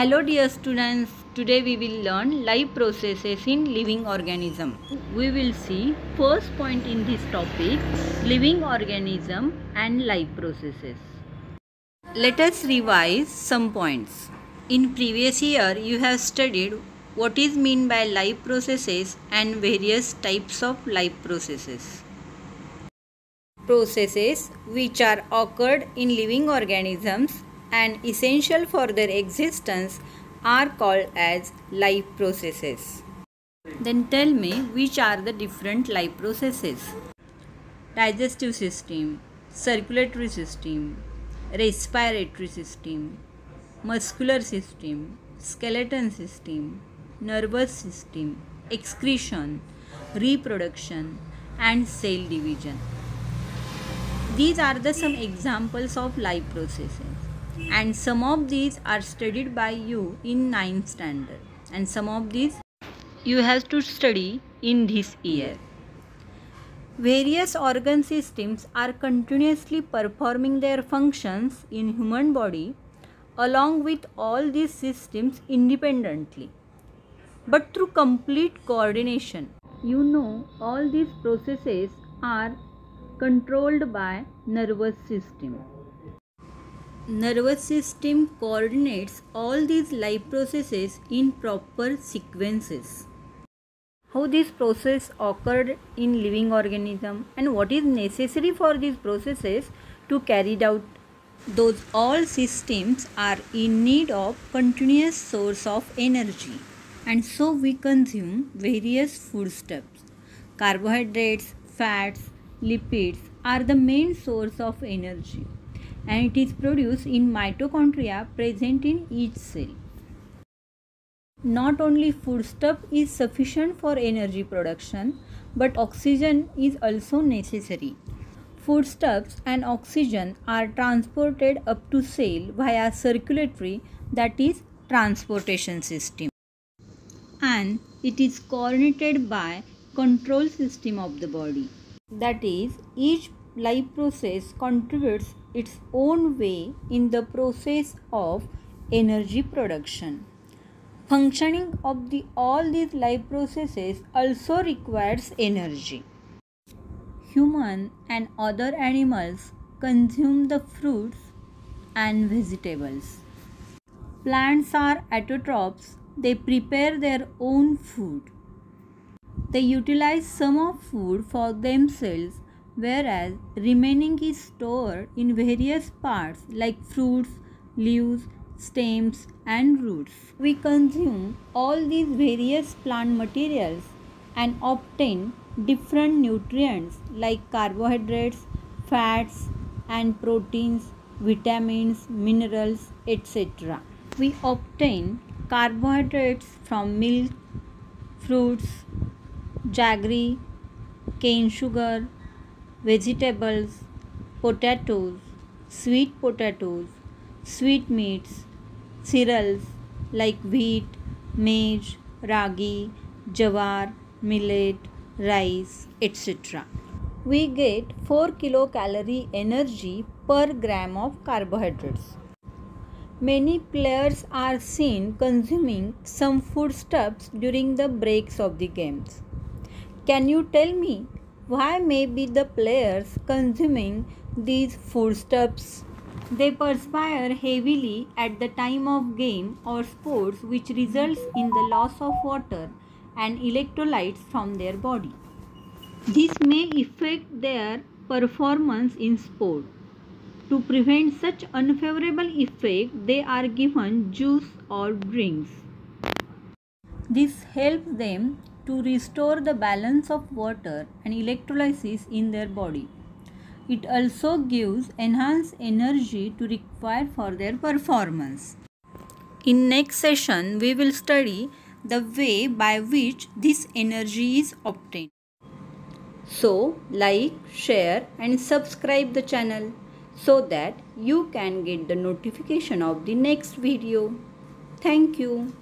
Hello dear students, today we will learn life processes in living organism. We will see first point in this topic, living organism and life processes. Let us revise some points. In previous year you have studied what is meant by life processes and various types of life processes. Processes which are occurred in living organisms and essential for their existence are called as life processes. Then tell me which are the different life processes. Digestive system, circulatory system, respiratory system, muscular system, skeleton system, nervous system, excretion, reproduction and cell division. These are some examples of life processes, and some of these are studied by you in 9th standard, and some of these you have to study in this year. Various organ systems are continuously performing their functions in human body along with all these systems independently, but through complete coordination. You know, all these processes are controlled by nervous system. Nervous system coordinates all these life processes in proper sequences. How this process occurred in living organism and what is necessary for these processes to carry out. Those all systems are in need of continuous source of energy, and so we consume various foodstuffs. Carbohydrates, fats, lipids are the main source of energy, and it is produced in mitochondria present in each cell. Not only foodstuff is sufficient for energy production, but oxygen is also necessary. Foodstuffs and oxygen are transported up to cell via circulatory, that is transportation system, and it is coordinated by control system of the body. That is, each life process contributes its own way in the process of energy production. Functioning of all these life processes also requires energy. Human and other animals consume the fruits and vegetables. Plants are autotrophs, they prepare their own food. They utilize some of food for themselves, whereas remaining is stored in various parts like fruits, leaves, stems and roots. We consume all these various plant materials and obtain different nutrients like carbohydrates, fats and proteins, vitamins, minerals, etc. We obtain carbohydrates from milk, fruits, jaggery, cane sugar, vegetables, potatoes, sweet potatoes, sweetmeats, cereals like wheat, maize, ragi, jawar, millet, rice, etc. We get 4 kilocalorie energy per gram of carbohydrates. Many players are seen consuming some foodstuffs during the breaks of the games. Can you tell me why may be the players consuming these foodstuffs? They perspire heavily at the time of game or sports, which results in the loss of water and electrolytes from their body. This may affect their performance in sport. To prevent such unfavorable effect, they are given juice or drinks. This helps them to restore the balance of water and electrolysis in their body. It also gives enhanced energy to require for their performance. In next session, we will study the way by which this energy is obtained. So, like, share and subscribe the channel so that you can get the notification of the next video. Thank you.